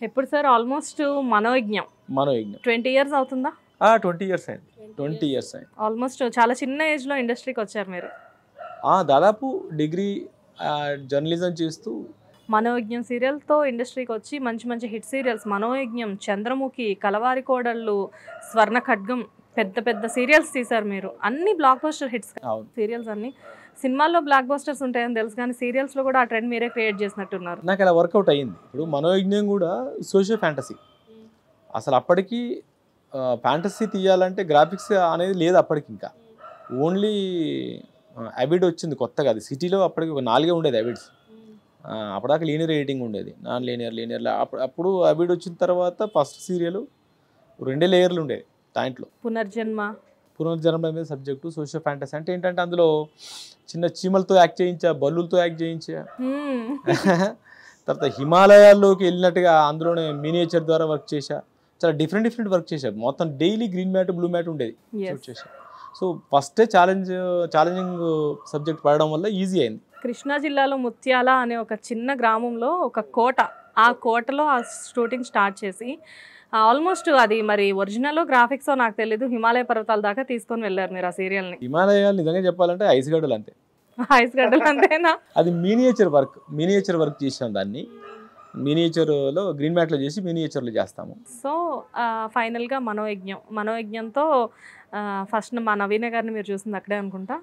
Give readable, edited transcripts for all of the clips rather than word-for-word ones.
ఎప్పుడు sir almost మనోయజ్ఞం 20 years అవుతుందా? 20 years అయింది. 20 ఇయర్స్ అయింది. ఆల్మోస్ట్ చాలా చిన్న ఏజ్లో ఇండస్ట్రీకి వచ్చారు మీరు. దాదాపు డిగ్రీ జర్నలిజం చేస్తూ మనోయజ్ఞం సీరియల్తో ఇండస్ట్రీకి వచ్చి మంచి మంచి హిట్ సీరియల్స్ మనోయజ్ఞం, చంద్రముఖి, కలవారి కోడళ్ళు, స్వర్ణ ఖడ్గం, పెద్ద పెద్ద సీరియల్స్ తీశారు మీరు. అన్ని బ్లాక్ బస్టర్ హిట్స్ సీరియల్స్ అన్ని. సినిమాల్లో బ్లాక్ బస్టర్స్ ఉంటాయని తెలుసు కానీ సీరియల్స్లో కూడా ఆ ట్రెండ్ మీరే క్రియేట్ చేసినట్టున్నారు. నాకు అలా వర్కౌట్ అయ్యింది. ఇప్పుడు మనోయజ్ఞం కూడా సోషల్ ఫ్యాంటసీ. అసలు అప్పటికి ఫ్యాంటసీ తీయాలంటే గ్రాఫిక్స్ అనేది లేదు అప్పటికి. ఇంకా ఓన్లీ అవిడ్ వచ్చింది కొత్తగా. అది సిటీలో అప్పటికి 4 ఉండేది అవిడ్స్. అప్పటిదాకా లీనియర్ ఎడిటింగ్ ఉండేది, నాన్ లీనియర్. అప్పుడు అవిడ్ వచ్చిన తర్వాత ఫస్ట్ సీరియల్ 2 లేయర్లు ఉండేది. దాంట్లో పునర్జన్మ మీద సబ్జెక్టు సోషల్ ఫ్యాంటసీ అంటే ఏంటంటే అందులో చిన్న చీమలతో యాక్ట్ చేయించా, బల్లులతో యాక్ట్ చేయించా. తర్వాత హిమాలయాల్లోకి వెళ్ళినట్టుగా అందులోనే మినియేచర్ ద్వారా వర్క్ చేశా. చాలా డిఫరెంట్ వర్క్ చేశా. మొత్తం daily green mat blue mat ఉండేది చేశా. సో ఫస్టే ఛాలెంజింగ్ సబ్జెక్ట్ పడడం వల్ల ఈజీ అయింది. కృష్ణా జిల్లాలో ముత్యాల అనే ఒక చిన్న గ్రామంలో ఒక కోట, ఆ కోటలో ఆ షూటింగ్ స్టార్ట్ చేసి ఆల్మోస్ట్ అది మరి ఒరిజినల్ గ్రాఫిక్స్ నాకు తెలీదు, హిమాలయ పర్వతాల దాకా తీసుకొని వెళ్ళారు మీరు ఆ సీరియల్ని. హిమాలయాలు నిజంగా చెప్పాలంటే ఐస్ గడ్డలు అంతే. ఐస్ గడ్డలు అంతేనా? అది మినియేచర్ వర్క్ చేసాం. దాన్ని మినియేచర్లో గ్రీన్ మ్యాట్లో చేసి మినియేచర్లో చేస్తాము. సో ఫైనల్గా మనోయజ్ఞంతో ఫస్ట్ మా నవీన గారిని మీరు చూసింది అక్కడే అనుకుంటా.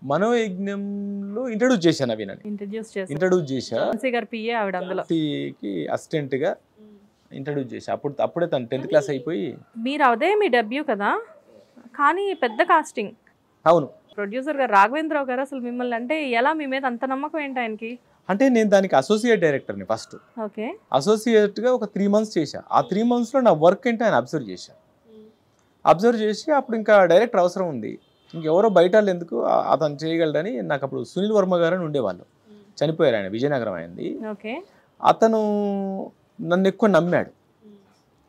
మనోయజ్ఞంలో ఇంట్రడ్యూస్ చేశాను. నవీనని ఇంట్రడ్యూస్ చేశా. గారు పిఏ ఆవిడ, అందులో అసిస్టెంట్గా ఇంట్రడ్యూస్ చేశా. అప్పుడే తను 10th క్లాస్ అయిపోయి. మీరు అదే మీ డెబ్యూ కదా, కానీ పెద్ద కాస్టింగ్. అవును. ప్రొడ్యూసర్ గారు రాఘవేంద్రరావు గారు అసలు మిమ్మల్ని అంటే ఎలా, మీ మీద అంత నమ్మకం ఏంటి ఆయనకి? అంటే నేను దానికి అసోసియేట్ డైరెక్టర్ని ఫస్ట్. ఓకే. అసోసియేట్గా ఒక 3 months చేశా. ఆ 3 monthsలో నా వర్క్ ఏంటో ఆయన అబ్జర్వ్ చేసి అప్పుడు ఇంకా డైరెక్టర్ అవసరం ఉంది, ఇంకెవరో బయట వాళ్ళు ఎందుకు, అతను చేయగలడని. నాకు అప్పుడు సునీల్ వర్మ గారు అని ఉండేవాళ్ళు, చనిపోయారు ఆయన, విజయనగరం అయింది. ఓకే. అతను నన్ను ఎక్కువ నమ్మాడు.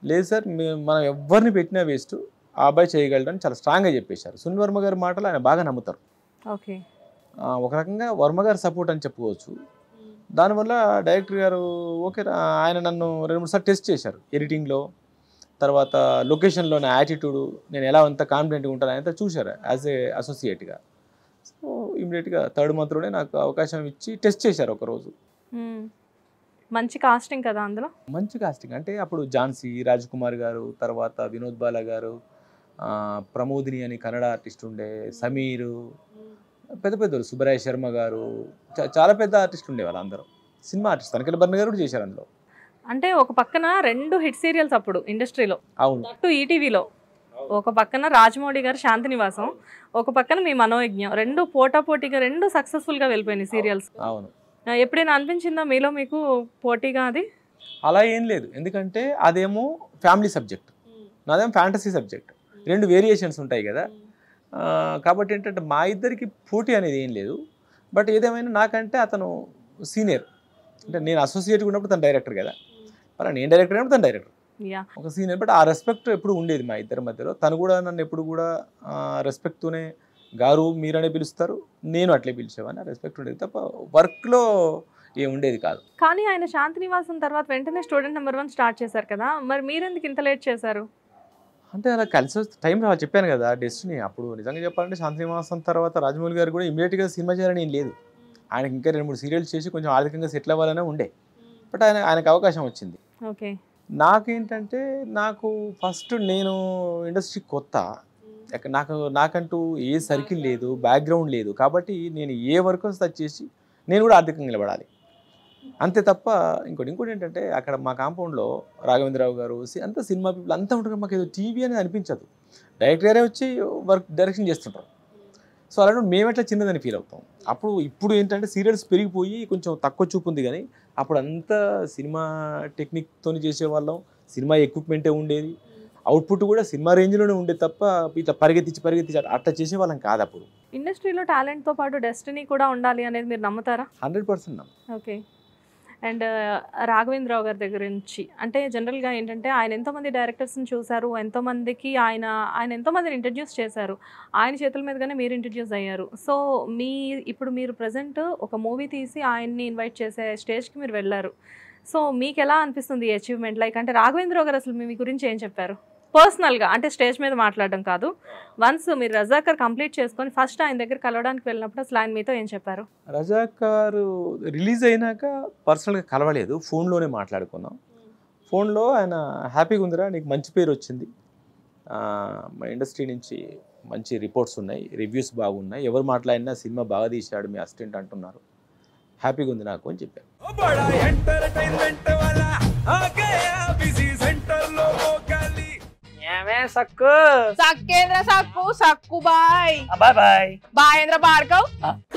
లేదు సార్ మనం ఎవరిని పెట్టినా వేస్ట్, ఆ అబ్బాయి చేయగలడని చాలా స్ట్రాంగ్గా చెప్పేశారు. సునీల్ వర్మ గారి మాటలు ఆయన బాగా నమ్ముతారు. ఓకే. ఒక రకంగా వర్మ గారి సపోర్ట్ అని చెప్పుకోవచ్చు. దానివల్ల డైరెక్టర్ గారు ఓకే, ఆయన నన్ను 2-3 సార్లు టెస్ట్ చేశారు ఎడిటింగ్లో, తర్వాత లొకేషన్లో నా యాటిట్యూడ్, నేను ఎలా అంత కాన్ఫిడెంట్గా ఉంటాను అంతా చూశారు యాజ్ ఏ అసోసియేట్గా. సో ఇమీడియట్గా 3rd monthలోనే నాకు అవకాశం ఇచ్చి టెస్ట్ చేశారు ఒకరోజు. మంచి కాస్టింగ్ కదా అందులో? మంచి కాస్టింగ్ అంటే అప్పుడు ఝాన్సీ, రాజ్ కుమార్ గారు, తర్వాత వినోద్ బాలా గారు, ప్రమోదిని అని కన్నడ ఆర్టిస్ట్ ఉండే, సమీరు, పెద్దలు, సుబ్బరాయ శర్మ గారు, చాలా పెద్ద ఆర్టిస్ట్ ఉండే వాళ్ళు అందరూ. సినిమా ఆర్టిస్ట్ తనకెళ్ళ బర్ణ గారు కూడా చేశారు అందులో. అంటే ఒక పక్కన 2 హిట్ సీరియల్స్ అప్పుడు ఇండస్ట్రీలో. అవును. ఈటీవీలో ఒక పక్కన రాజమౌళి గారు శాంతినివాసం, ఒక పక్కన మీ మనోయజ్ఞం, 2 పోటాపోటీగా 2 సక్సెస్ఫుల్గా వెళ్ళిపోయినాయి సీరియల్స్. అవును. ఎప్పుడైనా అనిపించిందా మీలో మీకు పోటీగా? అది అలా ఏం లేదు, ఎందుకంటే అదేమో ఫ్యామిలీ సబ్జెక్ట్, నాదేమో ఫ్యాంటసీ సబ్జెక్ట్, 2 వేరియేషన్స్ ఉంటాయి కదా. కాబట్టి ఏంటంటే మా ఇద్దరికి పోటీ అనేది ఏం లేదు. బట్ ఏదేమైనా నాకంటే అతను సీనియర్, అంటే నేను అసోసియేట్గా ఉన్నప్పుడు తను డైరెక్టర్ కదా, మరి నేను డైరెక్టర్ అయినప్పుడు తను డైరెక్టర్, ఒక సీనియర్. బట్ ఆ రెస్పెక్ట్ ఎప్పుడు ఉండేది మా ఇద్దరి మధ్యలో. తను కూడా నన్ను ఎప్పుడు కూడా రెస్పెక్ట్తోనే గారు మీరనే పిలుస్తారు, నేను అట్లే పిలిచేవాడిని. రెస్పెక్ట్ ఉండేది తప్ప వర్క్లో ఏం ఉండేది కాదు. కానీ ఆయన శాంతినివాసం తర్వాత వెంటనే స్టూడెంట్ నెంబర్ 1 స్టార్ట్ చేశారు కదా, మరి మీరెందుకు ఇంత లేట్ చేశారు? అంటే అలా కలిసి టైం చెప్పాను కదా, డెస్టినీ. అప్పుడు నిజంగా చెప్పాలంటే శాంతినివాసం తర్వాత రాజమౌళి గారు కూడా ఇమీడియట్గా సినిమా చేయాలని ఏం లేదు. ఆయనకి ఇంకా 2-3 సీరియల్స్ చేసి కొంచెం ఆర్థికంగా సెటిల్ అవ్వాలనే ఉండే. బట్ ఆయనకు అవకాశం వచ్చింది. ఓకే. నాకేంటంటే నాకు ఫస్ట్ నేను ఇండస్ట్రీ కొత్త, నాకంటూ ఏ సర్కిల్ లేదు, బ్యాక్గ్రౌండ్ లేదు. కాబట్టి నేను ఏ వర్క్ వస్తే చేసి నేను కూడా ఆర్థికంగా నిలబడాలి అంతే తప్ప ఇంకోటి ఏంటంటే అక్కడ మా కాంపౌండ్లో రాఘవేంద్రరావు గారు అంతా సినిమా పీపుల్ అంతా ఉంటారు. మాకు ఏదో టీవీ అనేది అనిపించదు, డైరెక్టరే వచ్చి డైరెక్షన్ చేస్తుంటారు. సో అలాంటి మేము ఎట్లా చిన్నదని ఫీల్ అవుతాం. ఇప్పుడు ఏంటంటే సీరియల్స్ పెరిగిపోయి కొంచెం తక్కువ చూపు ఉంది, కానీ అప్పుడు అంతా సినిమా టెక్నిక్తో చేసేవాళ్ళం, సినిమా ఎక్విప్మెంటే ఉండేది, అవుట్పుట్ కూడా సినిమా రేంజ్లోనే ఉండేది తప్ప ఇట్లా పరిగెత్తించి అట్లా చేసేవాళ్ళం కాదు. అప్పుడు ఇండస్ట్రీలో టాలెంట్తో పాటు డెస్టినీ కూడా ఉండాలి అనేది మీరు నమ్ముతారా? 100% నమ్ము. ఓకే. అండ్ రాఘవేంద్రరావు గారి దగ్గర నుంచి అంటే జనరల్గా ఏంటంటే ఆయన ఎంతోమంది డైరెక్టర్స్ని చూశారు, ఆయన ఎంతోమందిని ఇంట్రడ్యూస్ చేశారు, ఆయన చేతుల మీదుగానే మీరు ఇంట్రడ్యూస్ అయ్యారు. సో ఇప్పుడు మీరు ప్రజెంట్ ఒక మూవీ తీసి ఆయన్ని ఇన్వైట్ చేసే స్టేజ్కి మీరు వెళ్ళారు. సో మీకు ఎలా అనిపిస్తుంది ఈ అచీవ్మెంట్? లైక్ అంటే రాఘవేంద్ర గారు అసలు మీ గురించి ఏం చెప్పారు పర్సనల్గా? అంటే స్టేజ్ మీద మాట్లాడడం కాదు, వన్స్ మీరు రజాకర్ కంప్లీట్ చేసుకొని ఫస్ట్ ఆయన దగ్గర కలవడానికి వెళ్ళినప్పుడు అసలు ఆయన మీతో ఏం చెప్పారు? రజాకర్ రిలీజ్ అయినాక పర్సనల్గా కలవలేదు, ఫోన్లోనే మాట్లాడుకున్నాం. ఫోన్లో ఆయన హ్యాపీగా ఉందిరా, నీకు మంచి పేరు వచ్చింది, మా ఇండస్ట్రీ నుంచి మంచి రిపోర్ట్స్ ఉన్నాయి, రివ్యూస్ బాగున్నాయి, ఎవరు మాట్లాడినా సినిమా బాగా తీశాడు మీ అసిస్టెంట్ అంటున్నారు, హ్యాపీగా ఉంది నాకు అని చెప్పాను. సక్కు సక్కేంద్ర సక్కు సక్కు బాయ్ బాయ్ బాయ్ బాయేంద్ర భార్గవ్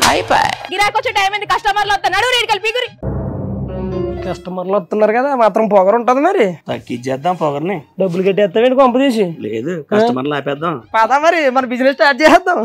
బాయ్ బాయ్. గిరాకి వచ్చే టైం ఏంది? కస్టమర్లు వస్తున్నాడు, రేటు కలిపి గురి. కస్టమర్లు వస్తున్నారు కదా, మాత్రం పొగరు ఉంటది మరి. తగ్గించేద్దాం పొగర్ని. డబ్బులు కట్టేస్తావేంటి కొంప తీసి? లేదు, కస్టమర్లు ఆపేద్దాం. పదా మరి మన బిజినెస్ స్టార్ట్ చేద్దాం.